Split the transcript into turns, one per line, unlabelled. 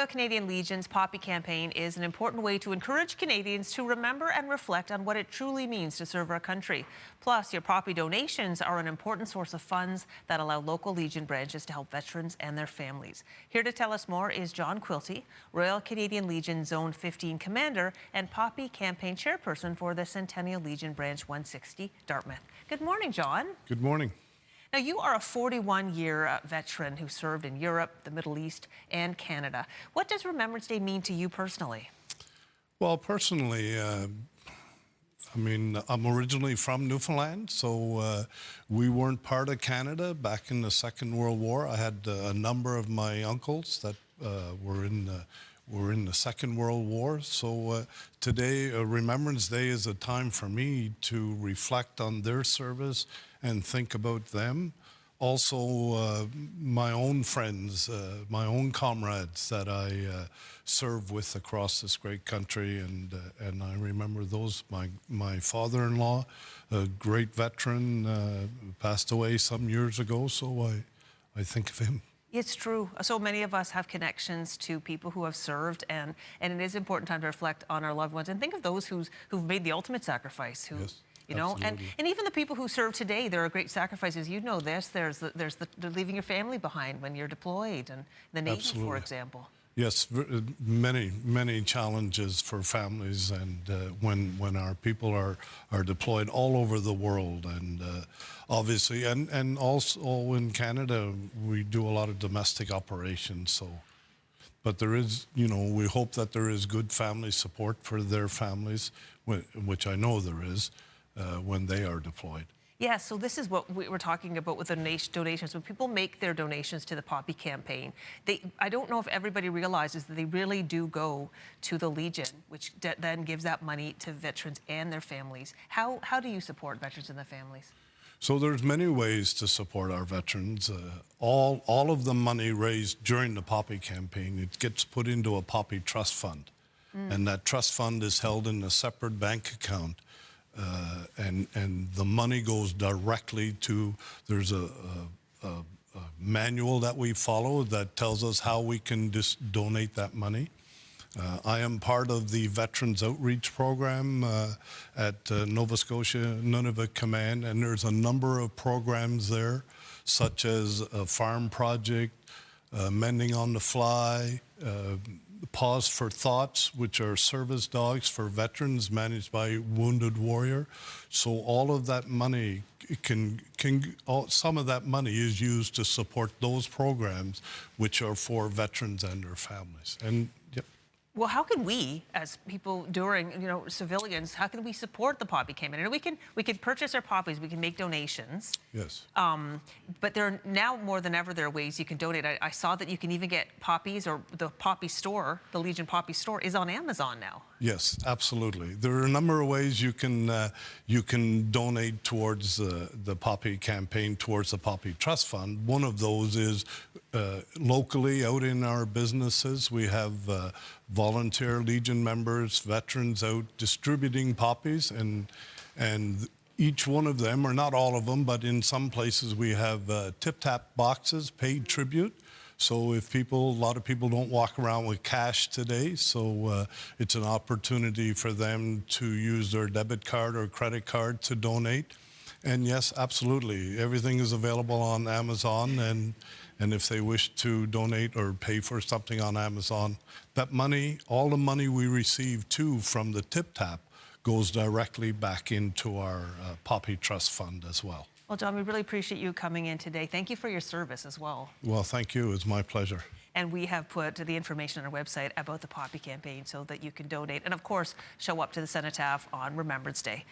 Canadian Legion's Poppy campaign is an important way to encourage Canadians to remember and reflect on what it truly means to serve our country. Plus, your Poppy donations are an important source of funds that allow local Legion branches to help veterans and their families. Here to tell us more is John Quilty, Royal Canadian Legion Zone 15 Commander and Poppy campaign chairperson for the Centennial Legion Branch 160, Dartmouth. Good morning, John.
Good morning.
Now, you are a 41-year veteran who served in Europe, the Middle East, and Canada. What does Remembrance Day mean to you personally?
Well, personally, I'm originally from Newfoundland, so we weren't part of Canada back in the Second World War. I had a number of my uncles that were in the Second World War. So today, Remembrance Day is a time for me to reflect on their service and think about them. Also, my own friends, my own comrades that I serve with across this great country, and I remember those. My father-in-law, a great veteran, passed away some years ago, so I think of him.
It's true. So many of us have connections to people who have served, and it is an important time to reflect on our loved ones and think of those who've made the ultimate sacrifice.
Yes.
You know, and even the people who serve today, there are great sacrifices. You know this. There's the leaving your family behind when you're deployed, and the Navy,
Absolutely.
for example.
Yes, many challenges for families, and when our people are deployed all over the world, and obviously, and also in Canada, we do a lot of domestic operations. So, but there is, we hope that there is good family support for their families, which I know there is. When they are deployed.
Yeah, so this is what we were talking about with the donations. When people make their donations to the Poppy campaign, I don't know if everybody realizes that they really do go to the Legion, which then gives that money to veterans and their families. How do you support veterans and their families?
So there's many ways to support our veterans. All of the money raised during the Poppy campaign, it gets put into a Poppy trust fund. And that trust fund is held in a separate bank account. And the money goes directly to, there's a manual that we follow that tells us how we can donate that money. I am part of the Veterans Outreach Program at Nova Scotia Nunavut Command, and there's a number of programs there, such as a farm project, Mending on the Fly, Pause for Thoughts, which are service dogs for veterans managed by Wounded Warrior. So all of that money some of that money is used to support those programs, which are for veterans and their families. And yep.
Well, how can we, as people during, civilians, how can we support the Poppy campaign? And we can purchase our poppies, we can make donations.
Yes.
But there are now more than ever, there are ways you can donate. I saw that you can even get poppies, or the Poppy store, the Legion Poppy store, is on Amazon now.
Yes, absolutely. There are a number of ways you can donate towards the Poppy campaign, towards the Poppy Trust Fund. One of those is locally out in our businesses. We have volunteer Legion members, veterans out distributing poppies, and each one of them, or not all of them, but in some places we have tip-tap boxes, paid tribute. So if a lot of people don't walk around with cash today, so it's an opportunity for them to use their debit card or credit card to donate. And yes, absolutely, everything is available on Amazon, and if they wish to donate or pay for something on Amazon, that money, all the money we receive too from the tip-tap goes directly back into our Poppy Trust Fund as well.
Well, John, we really appreciate you coming in today. Thank you for your service as well.
Well, thank you. It's my pleasure.
And we have put the information on our website about the Poppy campaign so that you can donate and, of course, show up to the Cenotaph on Remembrance Day.